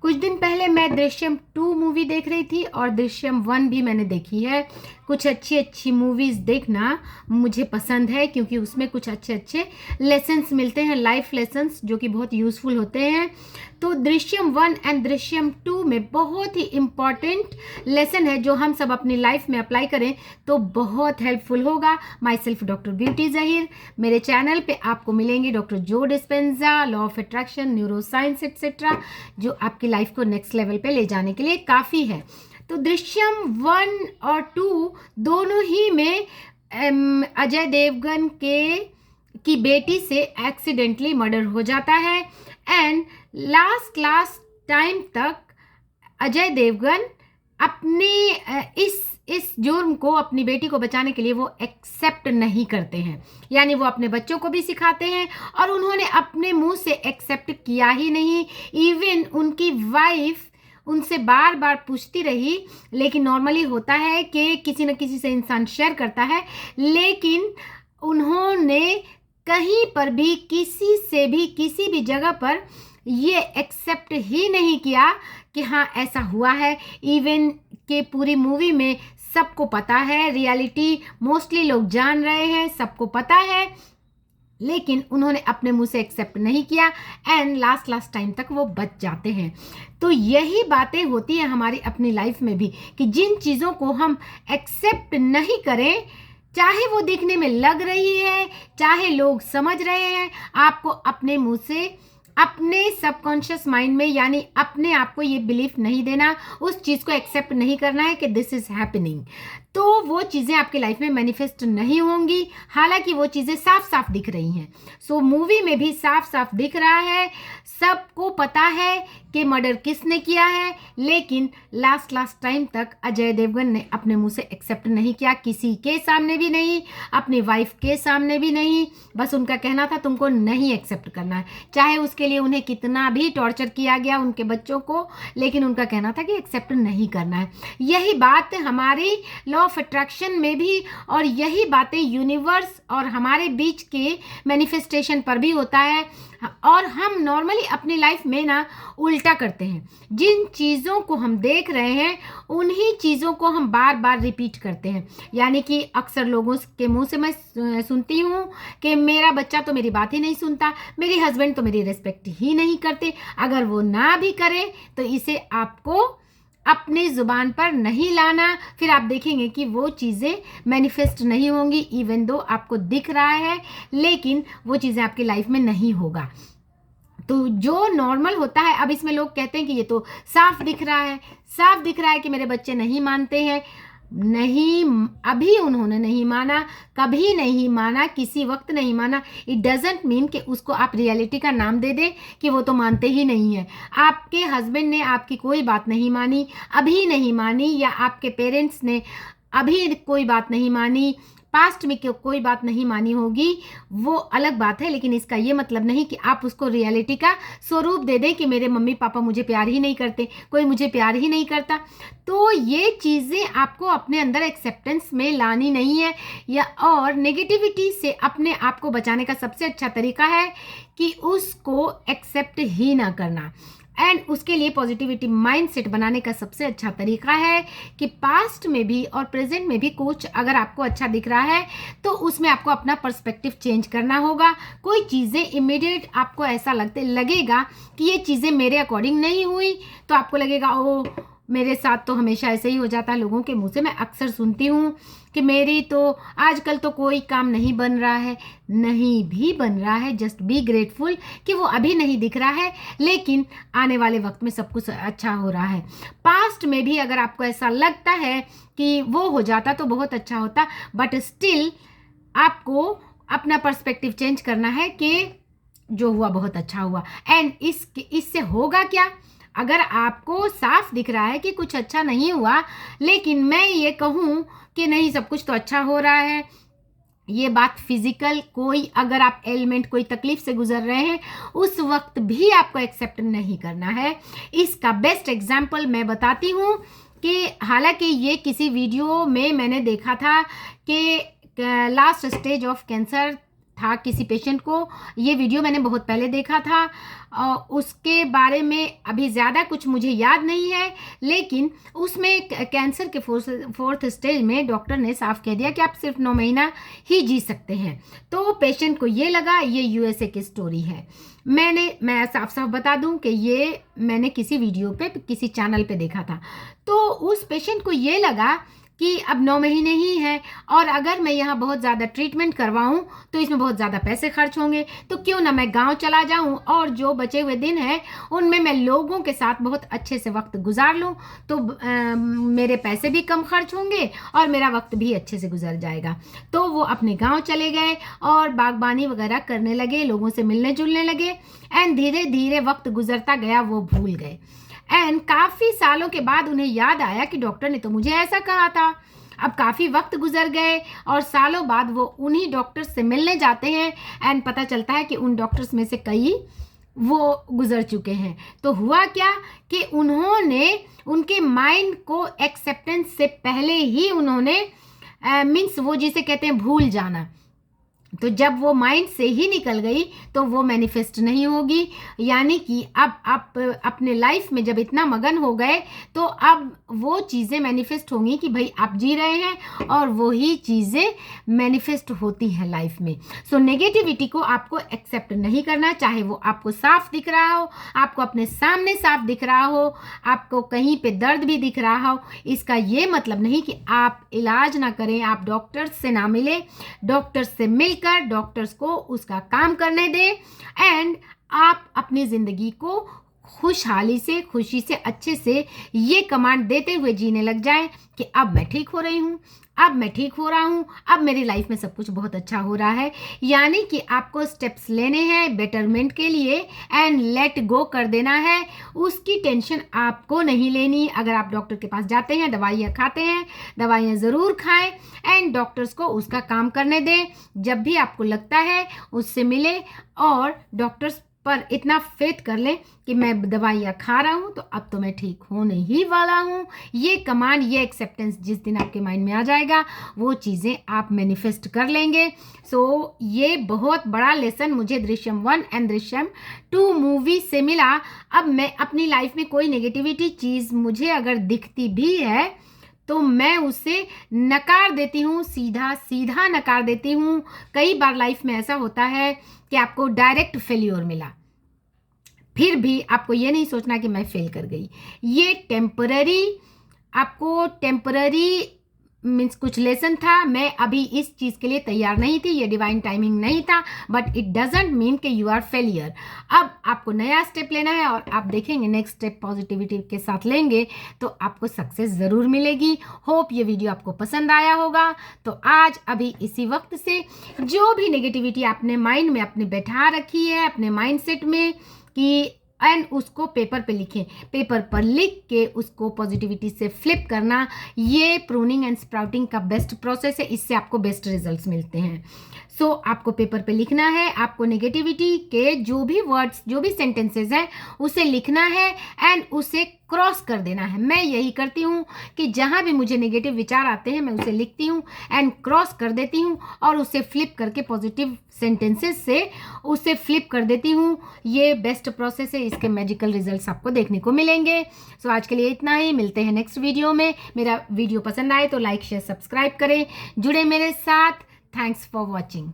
कुछ दिन पहले मैं दृश्यम 2 मूवी देख रही थी और दृश्यम 1 भी मैंने देखी है। कुछ अच्छी अच्छी मूवीज़ देखना मुझे पसंद है क्योंकि उसमें कुछ अच्छे अच्छे लेसन्स मिलते हैं, लाइफ लेसन्स जो कि बहुत यूज़फुल होते हैं। तो दृश्यम 1 एंड दृश्यम 2 में बहुत ही इम्पॉर्टेंट लेसन है जो हम सब अपनी लाइफ में अप्लाई करें तो बहुत हेल्पफुल होगा। My self doctor beauty Zaheer. मेरे चैनल पे आपको मिलेंगे डॉक्टर जो Dispenza, law of attraction, neuro science etcetera, जो आपकी लाइफ को नेक्स्ट लेवल पे ले जाने के लिए काफ़ी है। तो दृश्यम 1 और 2 दोनों ही में अजय देवगन की बेटी से एक्सीडेंटली मर्डर हो जाता है एंड लास्ट टाइम तक अजय देवगन अपने इस जुर्म को, अपनी बेटी को बचाने के लिए वो एक्सेप्ट नहीं करते हैं। यानी वो अपने बच्चों को भी सिखाते हैं और उन्होंने अपने मुंह से एक्सेप्ट किया ही नहीं। इवन उनकी वाइफ उनसे बार बार पूछती रही, लेकिन नॉर्मली होता है कि किसी न किसी से इंसान शेयर करता है, लेकिन उन्होंने कहीं पर भी किसी से भी किसी भी जगह पर ये एक्सेप्ट ही नहीं किया कि हाँ ऐसा हुआ है। इवन के पूरी मूवी में सबको पता है, रियलिटी मोस्टली लोग जान रहे हैं, सबको पता है, लेकिन उन्होंने अपने मुंह से एक्सेप्ट नहीं किया एंड लास्ट टाइम तक वो बच जाते हैं। तो यही बातें होती हैं हमारी अपनी लाइफ में भी कि जिन चीज़ों को हम एक्सेप्ट नहीं करें, चाहे वो दिखने में लग रही है, चाहे लोग समझ रहे हैं, आपको अपने मुंह से, अपने सबकॉन्शियस माइंड में, यानी अपने आप को ये बिलीफ नहीं देना, उस चीज़ को एक्सेप्ट नहीं करना है कि दिस इज़ हैपनिंग, तो वो चीज़ें आपकी लाइफ में मैनिफेस्ट नहीं होंगी। हालांकि वो चीज़ें साफ साफ दिख रही हैं। सो मूवी में भी साफ साफ दिख रहा है, सबको पता है कि मर्डर किसने किया है, लेकिन लास्ट टाइम तक अजय देवगन ने अपने मुंह से एक्सेप्ट नहीं किया, किसी के सामने भी नहीं, अपनी वाइफ के सामने भी नहीं। बस उनका कहना था तुमको नहीं एक्सेप्ट करना है, चाहे उसके लिए उन्हें कितना भी टॉर्चर किया गया उनके बच्चों को, लेकिन उनका कहना था कि एक्सेप्ट नहीं करना है। यही बात हमारी लॉ ऑफ अट्रैक्शन में भी, और यही बातें यूनिवर्स और हमारे बीच के मैनिफेस्टेशन पर भी होता है। और हम नॉर्मली अपनी लाइफ में ना उल्टा करते हैं, जिन चीज़ों को हम देख रहे हैं उन्हीं चीज़ों को हम बार बार रिपीट करते हैं। यानी कि अक्सर लोगों के मुंह से मैं सुनती हूँ कि मेरा बच्चा तो मेरी बात ही नहीं सुनता, मेरे हस्बैंड तो मेरी रिस्पेक्ट ही नहीं करते। अगर वो ना भी करें तो इसे आपको अपनी ज़ुबान पर नहीं लाना, फिर आप देखेंगे कि वो चीज़ें मैनिफेस्ट नहीं होंगी। इवन दो आपको दिख रहा है, लेकिन वो चीज़ें आपकी लाइफ में नहीं होगा। तो जो नॉर्मल होता है, अब इसमें लोग कहते हैं कि ये तो साफ दिख रहा है कि मेरे बच्चे नहीं मानते हैं। नहीं, अभी उन्होंने नहीं माना, कभी नहीं माना, किसी वक्त नहीं माना। इट डजेंट मीन कि उसको आप रियलिटी का नाम दे दें कि वो तो मानते ही नहीं है। आपके हस्बैंड ने आपकी कोई बात नहीं मानी, अभी नहीं मानी, या आपके पेरेंट्स ने अभी कोई बात नहीं मानी, पास्ट में कोई बात नहीं मानी होगी, वो अलग बात है। लेकिन इसका ये मतलब नहीं कि आप उसको रियलिटी का स्वरूप दे दें कि मेरे मम्मी पापा मुझे प्यार ही नहीं करते, कोई मुझे प्यार ही नहीं करता। तो ये चीज़ें आपको अपने अंदर एक्सेप्टेंस में लानी नहीं है, या और नेगेटिविटी से अपने आप को बचाने का सबसे अच्छा तरीका है कि उसको एक्सेप्ट ही ना करना। एंड उसके लिए पॉजिटिविटी माइंडसेट बनाने का सबसे अच्छा तरीका है कि पास्ट में भी और प्रेजेंट में भी कुछ अगर आपको अच्छा दिख रहा है तो उसमें आपको अपना पर्सपेक्टिव चेंज करना होगा। कोई चीज़ें इमीडिएट आपको ऐसा लगेगा कि ये चीज़ें मेरे अकॉर्डिंग नहीं हुई, तो आपको लगेगा ओ मेरे साथ तो हमेशा ऐसे ही हो जाता है। लोगों के मुंह से मैं अक्सर सुनती हूँ कि मेरी तो आजकल तो कोई काम नहीं बन रहा है। नहीं भी बन रहा है, जस्ट बी ग्रेटफुल कि वो अभी नहीं दिख रहा है, लेकिन आने वाले वक्त में सब कुछ अच्छा हो रहा है। पास्ट में भी अगर आपको ऐसा लगता है कि वो हो जाता तो बहुत अच्छा होता, बट स्टिल आपको अपना पर्सपेक्टिव चेंज करना है कि जो हुआ बहुत अच्छा हुआ। एंड इससे होगा क्या, अगर आपको साफ दिख रहा है कि कुछ अच्छा नहीं हुआ, लेकिन मैं ये कहूँ कि नहीं सब कुछ तो अच्छा हो रहा है, ये बात फिजिकल कोई अगर आप एलिमेंट कोई तकलीफ से गुजर रहे हैं उस वक्त भी आपको एक्सेप्ट नहीं करना है। इसका बेस्ट एग्जाम्पल मैं बताती हूँ कि हालांकि ये किसी वीडियो में मैंने देखा था कि लास्ट स्टेज ऑफ कैंसर था किसी पेशेंट को, ये वीडियो मैंने बहुत पहले देखा था, उसके बारे में अभी ज़्यादा कुछ मुझे याद नहीं है, लेकिन उसमें कैंसर के फोर्थ स्टेज में डॉक्टर ने साफ कह दिया कि आप सिर्फ 9 महीना ही जी सकते हैं। तो पेशेंट को ये लगा ये यूएसए की स्टोरी है। मैं साफ साफ बता दूं कि ये मैंने किसी वीडियो पे किसी चैनल पे देखा था। तो उस पेशेंट को ये लगा कि अब 9 महीने ही हैं और अगर मैं यहाँ बहुत ज़्यादा ट्रीटमेंट करवाऊँ तो इसमें बहुत ज़्यादा पैसे खर्च होंगे, तो क्यों ना मैं गांव चला जाऊँ और जो बचे हुए दिन हैं उनमें मैं लोगों के साथ बहुत अच्छे से वक्त गुजार लूँ, तो मेरे पैसे भी कम खर्च होंगे और मेरा वक्त भी अच्छे से गुजर जाएगा। तो वो अपने गाँव चले गए और बागबानी वगैरह करने लगे, लोगों से मिलने जुलने लगे एंड धीरे धीरे वक्त गुजरता गया, वो भूल गए। एंड काफ़ी सालों के बाद उन्हें याद आया कि डॉक्टर ने तो मुझे ऐसा कहा था। अब काफ़ी वक्त गुजर गए और सालों बाद वो उन्हीं डॉक्टर्स से मिलने जाते हैं एंड पता चलता है कि उन डॉक्टर्स में से कई वो गुजर चुके हैं। तो हुआ क्या कि उन्होंने उनके माइंड को एक्सेप्टेंस से पहले ही उन्होंने मीन्स वो जिसे कहते हैं भूल जाना, तो जब वो माइंड से ही निकल गई तो वो मैनिफेस्ट नहीं होगी। यानी कि अब आप अपने लाइफ में जब इतना मगन हो गए तो अब वो चीज़ें मैनिफेस्ट होंगी कि भाई आप जी रहे हैं और वही चीज़ें मैनिफेस्ट होती हैं लाइफ में। सो नेगेटिविटी को आपको एक्सेप्ट नहीं करना, चाहे वो आपको साफ दिख रहा हो, आपको अपने सामने साफ दिख रहा हो, आपको कहीं पे दर्द भी दिख रहा हो, इसका ये मतलब नहीं कि आप इलाज ना करें, आप डॉक्टर से ना मिले, डॉक्टर से मिलकर डॉक्टर्स को उसका काम करने दें एंड आप अपनी जिंदगी को खुशहाली से, खुशी से, अच्छे से ये कमांड देते हुए जीने लग जाएं कि अब मैं ठीक हो रही हूँ, अब मैं ठीक हो रहा हूँ, अब मेरी लाइफ में सब कुछ बहुत अच्छा हो रहा है। यानी कि आपको स्टेप्स लेने हैं बेटरमेंट के लिए एंड लेट गो कर देना है, उसकी टेंशन आपको नहीं लेनी। अगर आप डॉक्टर के पास जाते हैं, दवाइयाँ खाते हैं, दवाइयाँ ज़रूर खाएं एंड डॉक्टर्स को उसका काम करने दें। जब भी आपको लगता है उससे मिले और डॉक्टर्स पर इतना फेथ कर लें कि मैं दवाइयाँ खा रहा हूँ तो अब तो मैं ठीक होने ही वाला हूँ। ये कमांड, ये एक्सेप्टेंस जिस दिन आपके माइंड में आ जाएगा वो चीज़ें आप मैनिफेस्ट कर लेंगे। सो ये बहुत बड़ा लेसन मुझे दृश्यम 1 एंड दृश्यम 2 मूवी से मिला। अब मैं अपनी लाइफ में कोई नेगेटिविटी चीज़ मुझे अगर दिखती भी है तो मैं उसे नकार देती हूँ, सीधा सीधा नकार देती हूँ। कई बार लाइफ में ऐसा होता है कि आपको डायरेक्ट फेल्योर मिला, फिर भी आपको ये नहीं सोचना कि मैं फेल कर गई। ये टेम्पररी, आपको टेम्पररी मीन्स कुछ लेसन था। मैं अभी इस चीज़ के लिए तैयार नहीं थी, ये डिवाइन टाइमिंग नहीं था, बट इट डजेंट मीन कि यू आर फेलियर। अब आपको नया स्टेप लेना है और आप देखेंगे नेक्स्ट स्टेप पॉजिटिविटी के साथ लेंगे तो आपको सक्सेस ज़रूर मिलेगी। होप ये वीडियो आपको पसंद आया होगा। तो आज अभी इसी वक्त से जो भी नेगेटिविटी आपने माइंड में अपने बैठा रखी है अपने माइंड सेट में कि एंड उसको पेपर पे लिखें, पेपर पर लिख के उसको पॉजिटिविटी से फ्लिप करना, ये प्रूनिंग एंड स्प्राउटिंग का बेस्ट प्रोसेस है। इससे आपको बेस्ट रिजल्ट्स मिलते हैं। सो आपको पेपर पे लिखना है, आपको नेगेटिविटी के जो भी वर्ड्स, जो भी सेंटेंसेस हैं उसे लिखना है एंड उसे क्रॉस कर देना है। मैं यही करती हूँ कि जहाँ भी मुझे नेगेटिव विचार आते हैं मैं उसे लिखती हूँ एंड क्रॉस कर देती हूँ और उसे फ्लिप करके पॉजिटिव सेंटेंसेस से उसे फ्लिप कर देती हूँ। ये बेस्ट प्रोसेस है, इसके मैजिकल रिजल्ट्स आपको देखने को मिलेंगे। सो आज के लिए इतना ही, मिलते हैं नेक्स्ट वीडियो में। मेरा वीडियो पसंद आए तो लाइक शेयर सब्सक्राइब करें, जुड़े मेरे साथ। Thanks for watching.